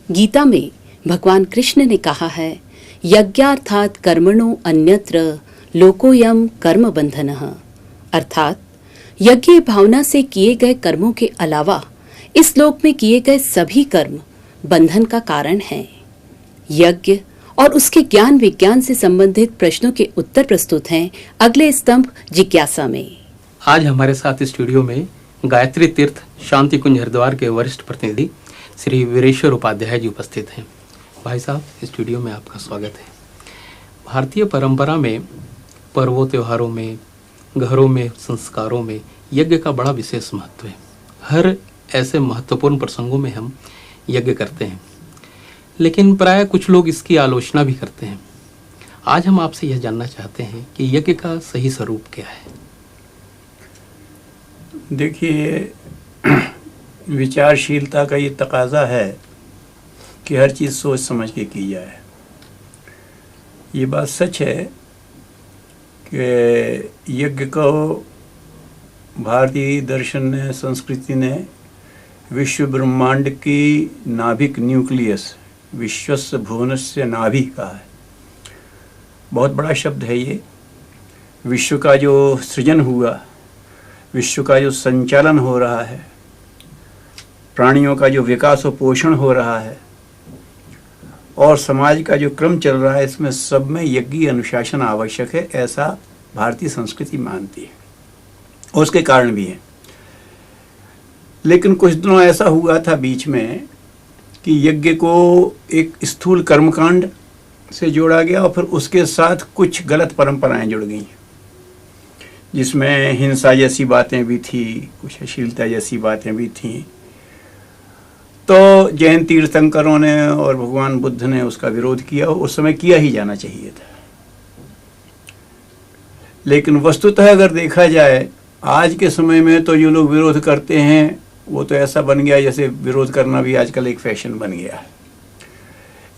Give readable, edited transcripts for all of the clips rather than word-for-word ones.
गीता में भगवान कृष्ण ने कहा है, यज्ञार्थात कर्मणो अन्यत्र लोकोयम कर्म बंधनः, अर्थात यज्ञ भावना से किए गए कर्मों के अलावा इस लोक में किए गए सभी कर्म बंधन का कारण हैं। यज्ञ और उसके ज्ञान विज्ञान से संबंधित प्रश्नों के उत्तर प्रस्तुत हैं अगले स्तंभ जिज्ञासा में। आज हमारे साथ स्टूडियो में गायत्री तीर्थ शांति कुंज हरिद्वार के वरिष्ठ प्रतिनिधि श्री वीरेश्वर उपाध्याय जी उपस्थित हैं। भाई साहब, स्टूडियो में आपका स्वागत है। भारतीय परंपरा में पर्वों त्योहारों में, घरों में, संस्कारों में यज्ञ का बड़ा विशेष महत्व है। हर ऐसे महत्वपूर्ण प्रसंगों में हम यज्ञ करते हैं, लेकिन प्राय कुछ लोग इसकी आलोचना भी करते हैं। आज हम आपसे यह जानना चाहते हैं कि यज्ञ का सही स्वरूप क्या है। देखिए, विचारशीलता का ये तकाजा है कि हर चीज़ सोच समझ के की जाए। ये बात सच है कि यज्ञ को भारतीय दर्शन ने, संस्कृति ने विश्व ब्रह्मांड की नाभिक, न्यूक्लियस, विश्वस्य भुवनस्य नाभि कहा है। बहुत बड़ा शब्द है ये। विश्व का जो सृजन हुआ, विश्व का जो संचालन हो रहा है, प्राणियों का जो विकास और पोषण हो रहा है और समाज का जो क्रम चल रहा है, इसमें सब में यज्ञीय अनुशासन आवश्यक है, ऐसा भारतीय संस्कृति मानती है और उसके कारण भी है। लेकिन कुछ दिनों ऐसा हुआ था बीच में कि यज्ञ को एक स्थूल कर्मकांड से जोड़ा गया और फिर उसके साथ कुछ गलत परंपराएं जुड़ गई, जिसमें हिंसा जैसी बातें भी थी, कुछ अश्लीलता जैसी बातें भी थीं। तो जैन तीर्थंकरों ने और भगवान बुद्ध ने उसका विरोध किया। उस समय किया ही जाना चाहिए था। लेकिन वस्तुतः अगर देखा जाए, आज के समय में तो जो लोग विरोध करते हैं वो तो ऐसा बन गया जैसे विरोध करना भी आजकल एक फैशन बन गया है।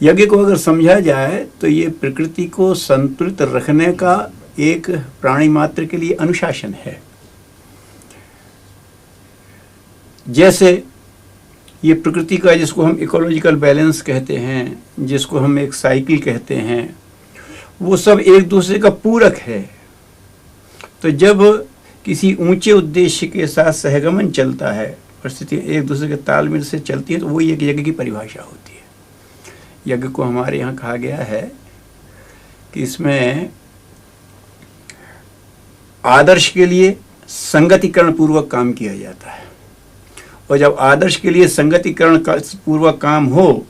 यज्ञ को अगर समझा जाए तो ये प्रकृति को संतुलित रखने का एक प्राणी मात्र के लिए अनुशासन है। जैसे ये प्रकृति का, जिसको हम इकोलॉजिकल बैलेंस कहते हैं, जिसको हम एक साइकिल कहते हैं, वो सब एक दूसरे का पूरक है। तो जब किसी ऊंचे उद्देश्य के साथ सहगमन चलता है, परिस्थितियाँ एक दूसरे के तालमेल से चलती हैं, तो वो एक यज्ञ की परिभाषा होती है। यज्ञ को हमारे यहाँ कहा गया है कि इसमें आदर्श के लिए संगतिकरण पूर्वक काम किया जाता है। और जब आदर्श के लिए संगतिकरण पूर्वक काम हो,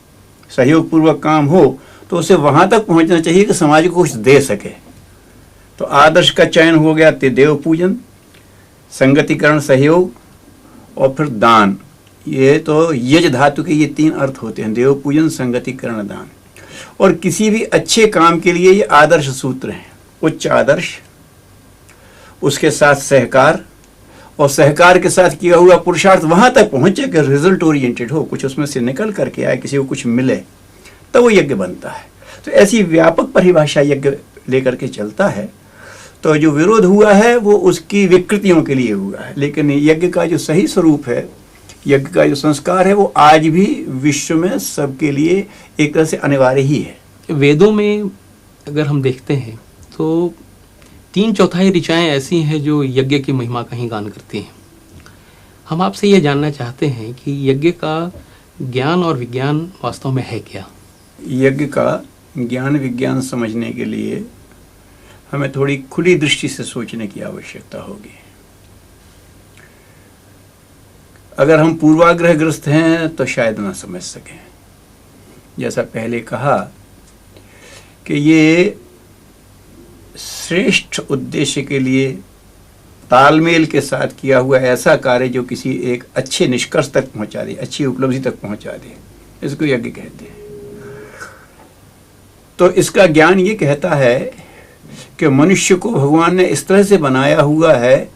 सहयोग पूर्वक काम हो, तो उसे वहां तक पहुंचना चाहिए कि समाज को कुछ दे सके। तो आदर्श का चयन हो गया देव पूजन, संगतिकरण, सहयोग और फिर दान। ये तो यज धातु के ये तीन अर्थ होते हैं, देव पूजन, संगतिकरण, दान। और किसी भी अच्छे काम के लिए ये आदर्श सूत्र हैं। उच्च आदर्श, उसके साथ सहकार, और सहकार के साथ किया हुआ पुरुषार्थ वहां तक पहुंचे कि रिजल्ट ओरिएंटेड हो, कुछ उसमें से निकल करके आए, किसी को कुछ मिले, तो वो यज्ञ बनता है। तो ऐसी व्यापक परिभाषा यज्ञ लेकर के चलता है। तो जो विरोध हुआ है वो उसकी विकृतियों के लिए हुआ है, लेकिन यज्ञ का जो सही स्वरूप है, यज्ञ का जो संस्कार है, वो आज भी विश्व में सबके लिए एक तरह से अनिवार्य ही है। वेदों में अगर हम देखते हैं तो 3/4 ऋचाएं ऐसी हैं जो यज्ञ की महिमा का ही गान करती हैं। हम आपसे ये जानना चाहते हैं कि यज्ञ का ज्ञान और विज्ञान वास्तव में है क्या? यज्ञ का ज्ञान विज्ञान समझने के लिए हमें थोड़ी खुली दृष्टि से सोचने की आवश्यकता होगी। अगर हम पूर्वाग्रहग्रस्त हैं तो शायद ना समझ सकें। जैसा पहले कहा कि ये श्रेष्ठ उद्देश्य के लिए तालमेल के साथ किया हुआ ऐसा कार्य जो किसी एक अच्छे निष्कर्ष तक पहुंचा दे, अच्छी उपलब्धि तक पहुंचा दे, इसको यज्ञ कहते हैं। तो इसका ज्ञान ये कहता है कि मनुष्य को भगवान ने इस तरह से बनाया हुआ है,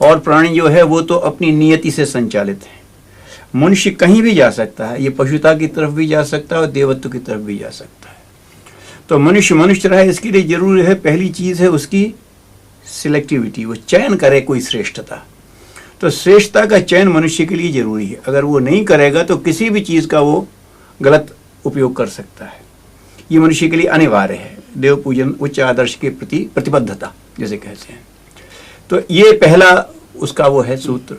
और प्राणी जो है वो तो अपनी नियति से संचालित है। मनुष्य कहीं भी जा सकता है, ये पशुता की तरफ भी जा सकता है और देवत्व की तरफ भी जा सकता है। तो मनुष्य मनुष्य रहे, इसके लिए जरूरी है, पहली चीज है उसकी सिलेक्टिविटी, वो चयन करे कोई श्रेष्ठता। तो श्रेष्ठता का चयन मनुष्य के लिए जरूरी है। अगर वो नहीं करेगा तो किसी भी चीज का वो गलत उपयोग कर सकता है। ये मनुष्य के लिए अनिवार्य है, देव पूजन उच्च आदर्श के प्रति प्रतिबद्धता जिसे कहते हैं। तो ये पहला उसका वो है सूत्र।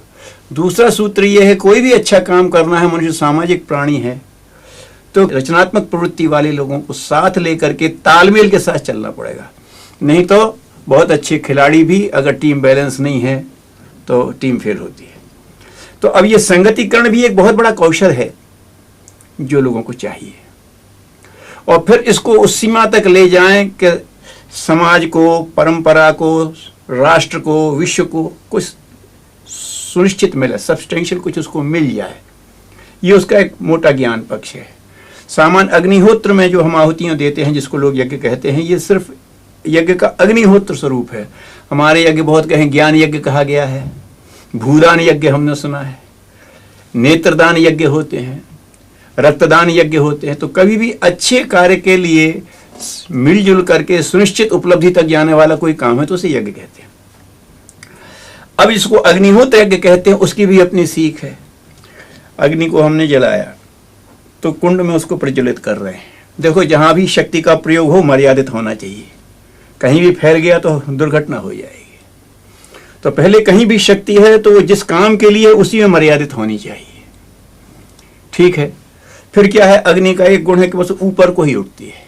दूसरा सूत्र ये है, कोई भी अच्छा काम करना है, मनुष्य सामाजिक प्राणी है, तो रचनात्मक प्रवृत्ति वाले लोगों को साथ लेकर के तालमेल के साथ चलना पड़ेगा। नहीं तो बहुत अच्छे खिलाड़ी भी अगर टीम बैलेंस नहीं है तो टीम फेल होती है। तो अब ये संगतिकरण भी एक बहुत बड़ा कौशल है जो लोगों को चाहिए, और फिर इसको उस सीमा तक ले जाएं कि समाज को, परंपरा को, राष्ट्र को, विश्व को कुछ सुनिश्चित मिले, सब्सटेंशियल कुछ उसको मिल जाए। ये उसका एक मोटा ज्ञान पक्ष है। सामान्य अग्निहोत्र में जो हम आहुतियां देते हैं, जिसको लोग यज्ञ कहते हैं, ये सिर्फ यज्ञ का अग्निहोत्र स्वरूप है। हमारे यज्ञ बहुत कहें, ज्ञान यज्ञ कहा गया है, भूदान यज्ञ हमने सुना है, नेत्रदान यज्ञ होते हैं, रक्तदान यज्ञ होते हैं। तो कभी भी अच्छे कार्य के लिए मिलजुल करके सुनिश्चित उपलब्धि तक जाने वाला कोई काम है तो उसे यज्ञ कहते हैं। अब इसको अग्निहोत्र यज्ञ कहते हैं, उसकी भी अपनी सीख है। अग्नि को हमने जलाया तो कुंड में उसको प्रज्वलित कर रहे हैं। देखो, जहां भी शक्ति का प्रयोग हो मर्यादित होना चाहिए, कहीं भी फैल गया तो दुर्घटना हो जाएगी। तो पहले कहीं भी शक्ति है तो वो जिस काम के लिए उसी में मर्यादित होनी चाहिए, ठीक है। फिर क्या है, अग्नि का एक गुण है कि बस ऊपर को ही उठती है।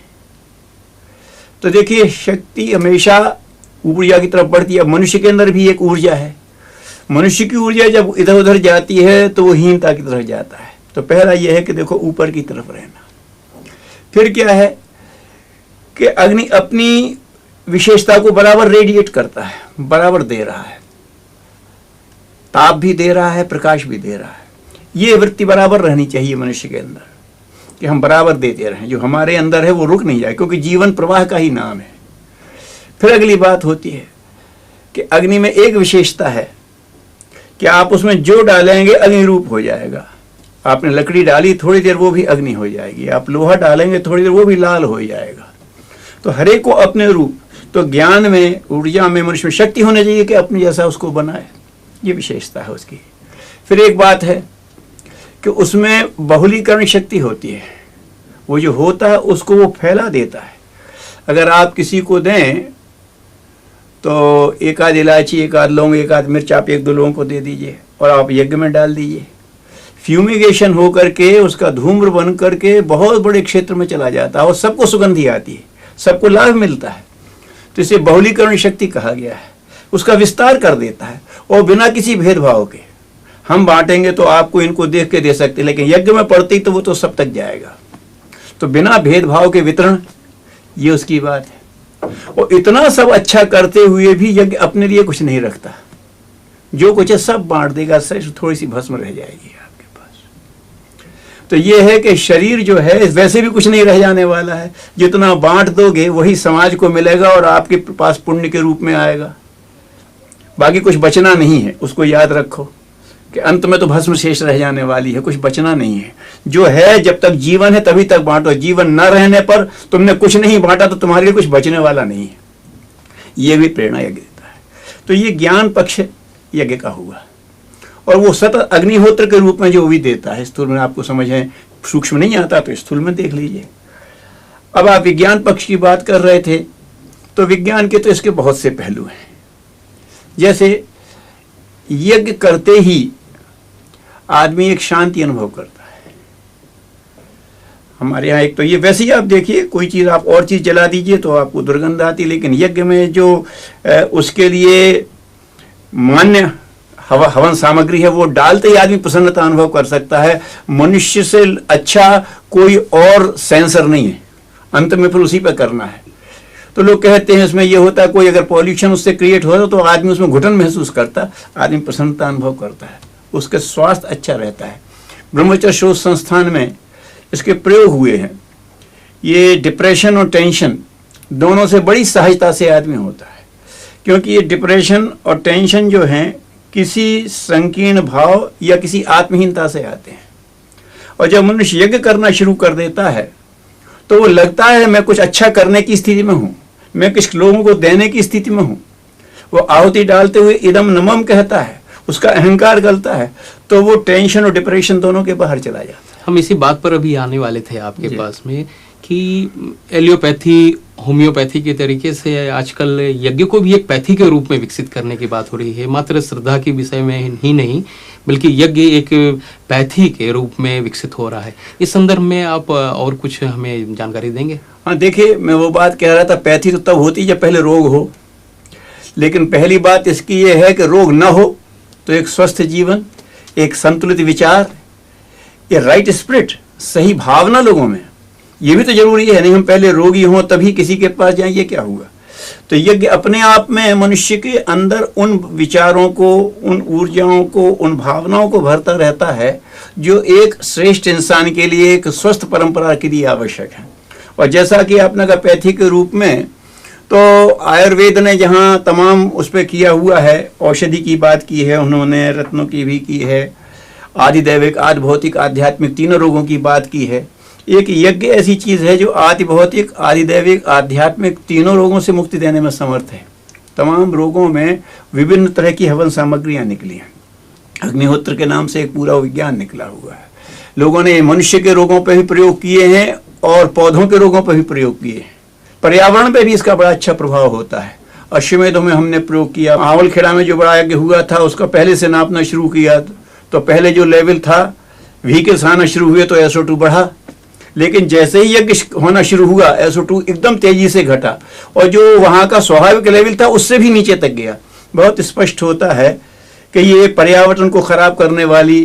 तो देखिए, शक्ति हमेशा ऊर्जा की तरफ बढ़ती है। मनुष्य के अंदर भी एक ऊर्जा है। मनुष्य की ऊर्जा जब इधर उधर जाती है तो वो हीनता की तरफ जाता है। तो पहला यह है कि देखो, ऊपर की तरफ रहना। फिर क्या है कि अग्नि अपनी विशेषता को बराबर रेडिएट करता है, बराबर दे रहा है, ताप भी दे रहा है, प्रकाश भी दे रहा है। ये वृत्ति बराबर रहनी चाहिए मनुष्य के अंदर, कि हम बराबर देते रहें। जो हमारे अंदर है वो रुक नहीं जाए, क्योंकि जीवन प्रवाह का ही नाम है। फिर अगली बात होती है कि अग्नि में एक विशेषता है कि आप उसमें जो डालेंगे अग्नि रूप हो जाएगा। आपने लकड़ी डाली, थोड़ी देर वो भी अग्नि हो जाएगी। आप लोहा डालेंगे, थोड़ी देर वो भी लाल हो जाएगा। तो हर एक को अपने रूप। तो ज्ञान में, ऊर्जा में, मनुष्य में शक्ति होनी चाहिए कि अपने जैसा उसको बनाए। ये विशेषता है उसकी। फिर एक बात है कि उसमें बहुलीकरण शक्ति होती है। वो जो होता है उसको वो फैला देता है। अगर आप किसी को दें तो एक आध इलायची, एक आध लौंग, एक आध मिर्च आप एक दो लोगों को दे दीजिए और आप यज्ञ में डाल दीजिए। फ्यूमिगेशन हो करके उसका धूम्र बन करके बहुत बड़े क्षेत्र में चला जाता है और सबको सुगंधी आती है, सबको लाभ मिलता है। तो इसे बहुलीकरण शक्ति कहा गया है। उसका विस्तार कर देता है और बिना किसी भेदभाव के। हम बांटेंगे तो आपको इनको देख के दे सकते, लेकिन यज्ञ में पड़ती तो वो तो सब तक जाएगा। तो बिना भेदभाव के वितरण, ये उसकी बात है। और इतना सब अच्छा करते हुए भी यज्ञ अपने लिए कुछ नहीं रखता। जो कुछ है सब बांट देगा, सिर्फ थोड़ी सी भस्म रह जाएगी आपके पास। तो ये है कि शरीर जो है वैसे भी कुछ नहीं रह जाने वाला है। जितना बांट दोगे वही समाज को मिलेगा और आपके पास पुण्य के रूप में आएगा। बाकी कुछ बचना नहीं है, उसको याद रखो कि अंत में तो भस्म शेष रह जाने वाली है, कुछ बचना नहीं है। जो है जब तक जीवन है तभी तक बांटो। जीवन न रहने पर तुमने कुछ नहीं बांटा तो तुम्हारे लिए कुछ बचने वाला नहीं है। ये भी प्रेरणा यज्ञ देता है। तो ये ज्ञान पक्ष यज्ञ का हुआ। और वो सतत अग्निहोत्र के रूप में जो भी देता है, स्थूल में आपको समझ है, सूक्ष्म नहीं आता तो स्थूल में देख लीजिए। अब आप विज्ञान पक्ष की बात कर रहे थे, तो विज्ञान के तो इसके बहुत से पहलू हैं। जैसे यज्ञ करते ही आदमी एक शांति अनुभव करता है। हमारे यहाँ एक तो ये, वैसे ही आप देखिए कोई चीज़ आप और चीज़ जला दीजिए तो आपको दुर्गंध आती, लेकिन यज्ञ में जो उसके लिए मान्य हवन सामग्री है वो डालते ही आदमी प्रसन्नता अनुभव कर सकता है। मनुष्य से अच्छा कोई और सेंसर नहीं है। अंत में फिर उसी पर करना है। तो लोग कहते हैं इसमें ये होता है, कोई अगर पॉल्यूशन उससे क्रिएट हो तो आदमी उसमें घुटन महसूस करता, आदमी प्रसन्नता अनुभव करता है, उसका स्वास्थ्य अच्छा रहता है। ब्रह्मचर्य शोध संस्थान में इसके प्रयोग हुए हैं। ये डिप्रेशन और टेंशन दोनों से बड़ी सहजता से आदमी होता है, क्योंकि ये डिप्रेशन और टेंशन जो हैं किसी संकीर्ण भाव या किसी आत्महीनता से आते हैं। और जब मनुष्य यज्ञ करना शुरू कर देता है तो वो लगता है मैं कुछ अच्छा करने की स्थिति में हूँ, मैं कुछ लोगों को देने की स्थिति में हूँ। वो आहुति डालते हुए इदम नमम कहता है, उसका अहंकार गलता है, तो वो टेंशन और डिप्रेशन दोनों के बाहर चला जाता है। हम इसी बात पर अभी आने वाले थे आपके पास में कि एलियोपैथी, होम्योपैथी के तरीके से आजकल यज्ञ को भी एक पैथी के रूप में विकसित करने की बात हो रही है। मात्र श्रद्धा के विषय में ही नहीं, बल्कि यज्ञ एक पैथी के रूप में विकसित हो रहा है। इस संदर्भ में आप और कुछ हमें जानकारी देंगे? हाँ, देखिए, मैं वो बात कह रहा था, पैथी तो तब होती जब पहले रोग हो, लेकिन पहली बात इसकी ये है कि रोग न हो तो एक स्वस्थ जीवन, एक संतुलित विचार, ये राइट स्पिरिट, सही भावना लोगों में, ये भी तो जरूरी है। नहीं हम पहले रोगी हों तभी किसी के पास जाएं, ये क्या हुआ? तो यज्ञ अपने आप में मनुष्य के अंदर उन विचारों को, उन ऊर्जाओं को, उन भावनाओं को भरता रहता है जो एक श्रेष्ठ इंसान के लिए, एक स्वस्थ परंपरा के लिए आवश्यक है। और जैसा कि आपने कहा पैथी के रूप में, तो आयुर्वेद ने जहाँ तमाम उस पर किया हुआ है, औषधि की बात की है उन्होंने, रत्नों की भी की है, आदि दैविक, आदि भौतिक, आध्यात्मिक, तीनों रोगों की बात की है। एक यज्ञ ऐसी चीज है जो आदि भौतिक, आदि दैविक, आध्यात्मिक तीनों रोगों से मुक्ति देने में समर्थ है। तमाम रोगों में विभिन्न तरह की हवन सामग्रियां निकली हैं। अग्निहोत्र के नाम से एक पूरा विज्ञान निकला हुआ है। लोगों ने मनुष्य के रोगों पर भी प्रयोग किए हैं और पौधों के रोगों पर भी प्रयोग किए हैं। पर्यावरण पे भी इसका बड़ा अच्छा प्रभाव होता है। अश्वमेध में हमने प्रयोग किया। आंवल खेड़ा में जो बड़ा यज्ञ हुआ था उसका पहले से नापना शुरू किया, तो पहले जो लेवल था व्हीकल्स आना शुरू हुए तो SO2 बढ़ा, लेकिन जैसे ही यज्ञ होना शुरू हुआ SO2 एकदम तेजी से घटा और जो वहां का स्वाभाविक लेवल था उससे भी नीचे तक गया। बहुत स्पष्ट होता है कि ये पर्यावरण को खराब करने वाली,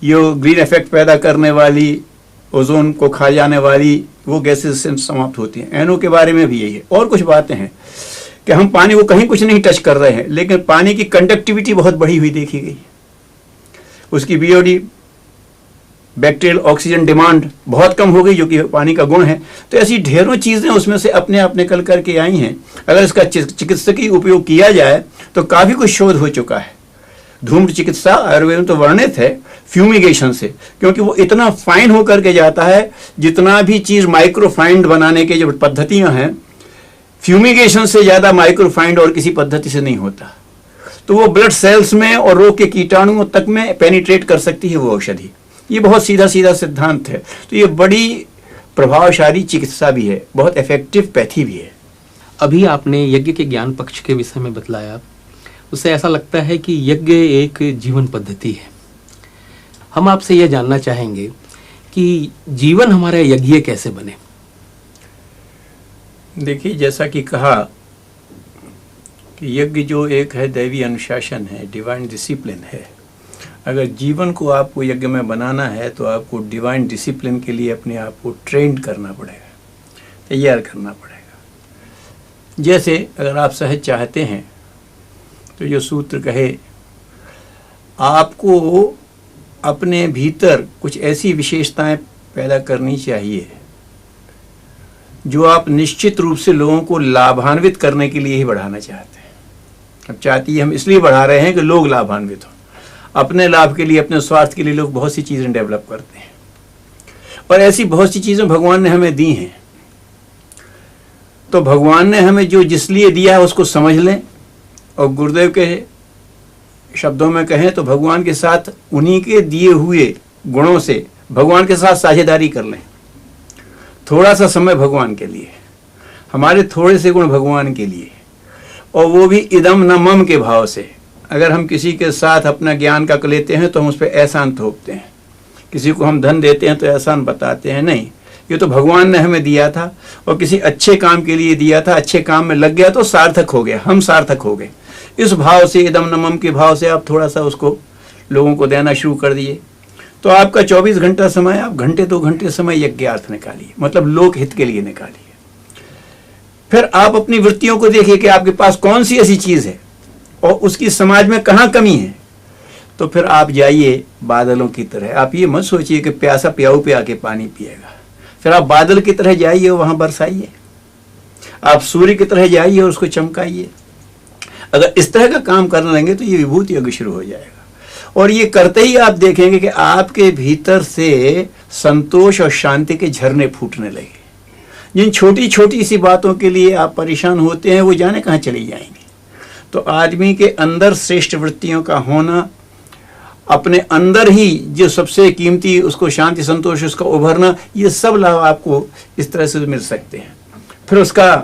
ये ग्रीन इफेक्ट पैदा करने वाली, ओजोन को खा जाने वाली वो गैसेस से समाप्त होती हैं। NO के बारे में भी यही है। और कुछ बातें हैं कि हम पानी को कहीं कुछ नहीं टच कर रहे हैं, लेकिन पानी की कंडक्टिविटी बहुत बढ़ी हुई देखी गई, उसकी BOD, बैक्टीरियल ऑक्सीजन डिमांड बहुत कम हो गई, जो कि पानी का गुण है। तो ऐसी ढेरों चीजें उसमें से अपने आप निकल करके आई हैं। अगर इसका चिकित्सकीय उपयोग किया जाए तो काफी कुछ शोध हो चुका है। धूम्र चिकित्सा आयुर्वेद में तो वर्णित है फ्यूमिगेशन से, क्योंकि वो इतना फाइन होकर के जाता है, जितना भी चीज माइक्रोफाइंड बनाने के जो पद्धतियां हैं, फ्यूमिगेशन से ज्यादा माइक्रोफाइंड और किसी पद्धति से नहीं होता। तो वो ब्लड सेल्स में और रोग के कीटाणुओं तक में पेनिट्रेट कर सकती है वो औषधि। ये बहुत सीधा सीधा सिद्धांत है। तो ये बड़ी प्रभावशाली चिकित्सा भी है, बहुत इफेक्टिव पैथी भी है। अभी आपने यज्ञ के ज्ञान पक्ष के विषय में बतलाया, उससे ऐसा लगता है कि यज्ञ एक जीवन पद्धति है। हम आपसे यह जानना चाहेंगे कि जीवन हमारा यज्ञ कैसे बने। देखिए, जैसा कि कहा कि यज्ञ जो एक है दैवी अनुशासन है, डिवाइन डिसिप्लिन है। अगर जीवन को आपको यज्ञ में बनाना है तो आपको डिवाइन डिसिप्लिन के लिए अपने आप को ट्रेंड करना पड़ेगा, तैयार करना पड़ेगा। जैसे अगर आप सहज चाहते हैं तो जो सूत्र कहे, आपको अपने भीतर कुछ ऐसी विशेषताएं पैदा करनी चाहिए जो आप निश्चित रूप से लोगों को लाभान्वित करने के लिए ही बढ़ाना चाहते हैं। अब चाहती हम इसलिए बढ़ा रहे हैं कि लोग लाभान्वित हों। अपने लाभ के लिए, अपने स्वार्थ के लिए लोग बहुत सी चीज़ें डेवलप करते हैं, और ऐसी बहुत सी चीज़ें भगवान ने हमें दी हैं। तो भगवान ने हमें जो जिस लिए दिया है उसको समझ लें, और गुरुदेव के शब्दों में कहें तो भगवान के साथ उन्हीं के दिए हुए गुणों से भगवान के साथ साझेदारी कर लें। थोड़ा सा समय भगवान के लिए, हमारे थोड़े से गुण भगवान के लिए, और वो भी इदम न मम के भाव से। अगर हम किसी के साथ अपना ज्ञान का लेते हैं तो हम उस पर एहसान थोपते हैं, किसी को हम धन देते हैं तो एहसान बताते हैं, नहीं, ये तो भगवान ने हमें दिया था और किसी अच्छे काम के लिए दिया था, अच्छे काम में लग गया तो सार्थक हो गया, हम सार्थक हो गए। इस भाव से, इदम न मम के भाव से आप थोड़ा सा उसको लोगों को देना शुरू कर दिए, तो आपका 24 घंटा समय, आप घंटे 2 घंटे समय यज्ञार्थ निकालिए, मतलब लोक हित के लिए निकालिए। फिर आप अपनी वृत्तियों को देखिए कि आपके पास कौन सी ऐसी चीज है और उसकी समाज में कहाँ कमी है। तो फिर आप जाइए बादलों की तरह। आप ये मत सोचिए कि प्यासा प्याऊ पे आके पानी पिएगा, फिर आप बादल की तरह जाइए और वहां बरसाइए। आप सूर्य की तरह जाइए और उसको चमकाइए। अगर इस तरह का काम करने लगेंगे तो ये विभूति यज्ञ शुरू हो जाएगा, और ये करते ही आप देखेंगे कि आपके भीतर से संतोष और शांति के झरने फूटने लगे। जिन छोटी छोटी सी बातों के लिए आप परेशान होते हैं वो जाने कहाँ चली जाएंगी। तो आदमी के अंदर श्रेष्ठ वृत्तियों का होना अपने अंदर ही जो सबसे कीमती उसको शांति संतोष उसका उभरना, ये सब लाभ आपको इस तरह से मिल सकते हैं। फिर उसका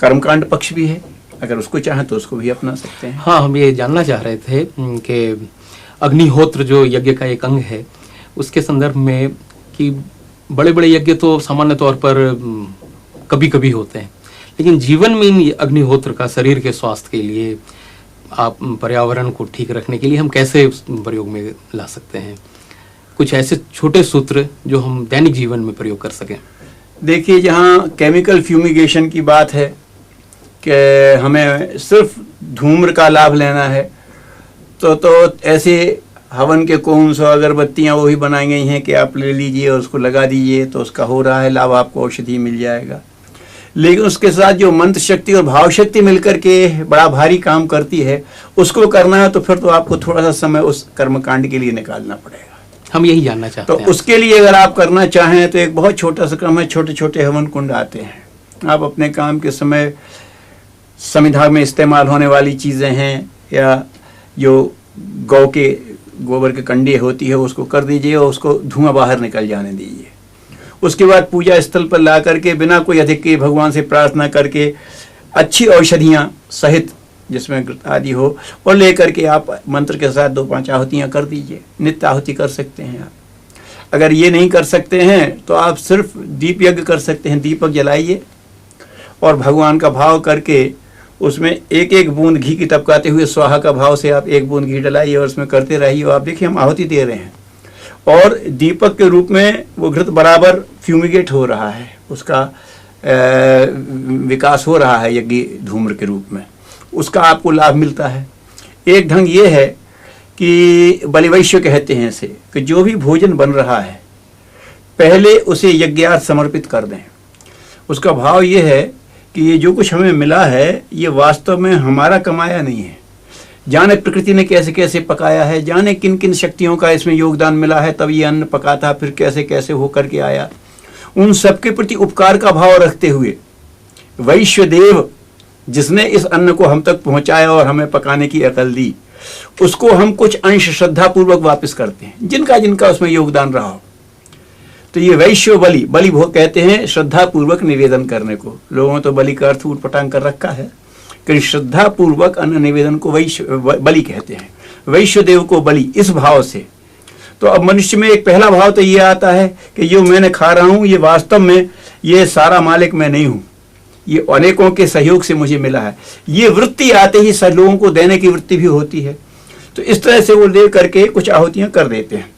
कर्मकांड पक्ष भी है, अगर उसको चाहें तो उसको भी अपना सकते हैं। हाँ, हम ये जानना चाह रहे थे कि अग्निहोत्र जो यज्ञ का एक अंग है, उसके संदर्भ में कि बड़े बड़े यज्ञ तो सामान्य तौर पर कभी कभी होते हैं, लेकिन जीवन में इन अग्निहोत्र का शरीर के स्वास्थ्य के लिए, आप पर्यावरण को ठीक रखने के लिए हम कैसे प्रयोग में ला सकते हैं? कुछ ऐसे छोटे सूत्र जो हम दैनिक जीवन में प्रयोग कर सकें। देखिए, जहाँ केमिकल फ्यूमिगेशन की बात है कि हमें सिर्फ धूम्र का लाभ लेना है, तो ऐसे हवन के कौन सा अगरबत्तियाँ वही बनाई गई हैं कि आप ले लीजिए और उसको लगा दीजिए तो उसका हो रहा है लाभ, आपको औषधि मिल जाएगा। लेकिन उसके साथ जो मंत्र शक्ति और भाव शक्ति मिलकर के बड़ा भारी काम करती है, उसको करना है तो फिर तो आपको थोड़ा सा समय उस कर्मकांड के लिए निकालना पड़ेगा। हम यही जानना चाहते हैं। तो उसके लिए अगर आप करना चाहें तो एक बहुत छोटा सा क्रम है, छोटे छोटे हवन कुंड आते हैं। आप अपने काम के समय संविधा में इस्तेमाल होने वाली चीज़ें हैं या जो गौ के गोबर के कंडी होती है उसको कर दीजिए और उसको धुआं बाहर निकल जाने दीजिए। उसके बाद पूजा स्थल पर ला करके बिना कोई अधिक के भगवान से प्रार्थना करके अच्छी औषधियाँ सहित जिसमें आदि हो और ले करके आप मंत्र के साथ 2-5 आहुतियाँ कर दीजिए। नित्य आहुति कर सकते हैं आप। अगर ये नहीं कर सकते हैं तो आप सिर्फ दीप यज्ञ कर सकते हैं। दीपक जलाइए और भगवान का भाव करके उसमें एक एक बूंद घी की टपकाते हुए स्वाहा का भाव से आप एक बूंद घी डलाइए और उसमें करते रहिए और आप देखिए हम आहुति दे रहे हैं और दीपक के रूप में वो घृत बराबर फ्यूमिगेट हो रहा है, उसका विकास हो रहा है यज्ञ धूम्र के रूप में, उसका आपको लाभ मिलता है। एक ढंग ये है कि बलिवैश्य कहते हैं इसे कि जो भी भोजन बन रहा है पहले उसे यज्ञार्थ समर्पित कर दें। उसका भाव ये है कि ये जो कुछ हमें मिला है ये वास्तव में हमारा कमाया नहीं है, जाने प्रकृति ने कैसे कैसे पकाया है, जाने किन किन शक्तियों का इसमें योगदान मिला है, तब ये अन्न पका था, फिर कैसे कैसे होकर के आया। उन सबके प्रति उपकार का भाव रखते हुए वैश्यदेव जिसने इस अन्न को हम तक पहुंचाया और हमें पकाने की अकल दी, उसको हम कुछ अंश श्रद्धा पूर्वक वापस करते हैं जिनका जिनका उसमें योगदान रहा हो। तो ये वैश्य बलि, बलि भोग कहते हैं श्रद्धा पूर्वक निवेदन करने को। लोगों ने तो बलि का अर्थ उटपटांग कर रखा है कि श्रद्धा पूर्वक अन्न निवेदन को वैश्य बलि कहते हैं। वैश्य देव को बलि इस भाव से। तो अब मनुष्य में एक पहला भाव तो ये आता है कि जो मैंने खा रहा हूँ ये वास्तव में ये सारा मालिक मैं नहीं हूँ, ये अनेकों के सहयोग से मुझे मिला है। ये वृत्ति आते ही सब लोगों को देने की वृत्ति भी होती है। तो इस तरह से वो ले करके कुछ आहुतियाँ कर देते हैं।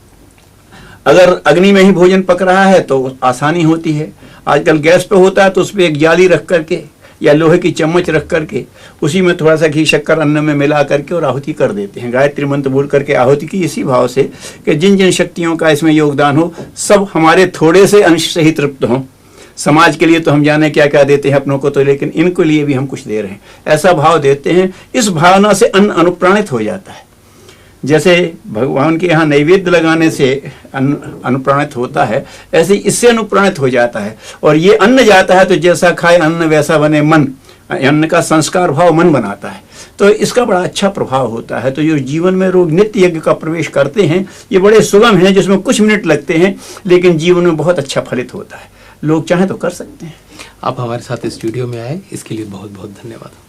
अगर अग्नि में ही भोजन पक रहा है तो आसानी होती है। आजकल गैस पे होता है तो उस पर एक जाली रख करके या लोहे की चम्मच रख करके उसी में थोड़ा सा घी शक्कर अन्न में मिला करके और आहुति कर देते हैं। गायत्री मंत्र बोल करके आहुति की इसी भाव से कि जिन जिन शक्तियों का इसमें योगदान हो सब हमारे थोड़े से अंश से ही तृप्त हों। समाज के लिए तो हम जाने क्या क्या देते हैं अपनों को, तो लेकिन इनके लिए भी हम कुछ दे रहे हैं, ऐसा भाव देते हैं। इस भावना से अन्न अनुप्राणित हो जाता है। जैसे भगवान के यहाँ नैवेद्य लगाने से अन्न अनुप्राणित होता है, ऐसे इससे अनुप्राणित हो जाता है। और ये अन्न जाता है तो जैसा खाए अन्न वैसा बने मन, अन्न का संस्कार भाव मन बनाता है, तो इसका बड़ा अच्छा प्रभाव होता है। तो जो जीवन में लोग नित्य यज्ञ का प्रवेश करते हैं ये बड़े सुगम हैं, जिसमें कुछ मिनट लगते हैं लेकिन जीवन में बहुत अच्छा फलित होता है। लोग चाहें तो कर सकते हैं। आप हमारे साथ स्टूडियो में आए इसके लिए बहुत बहुत धन्यवाद।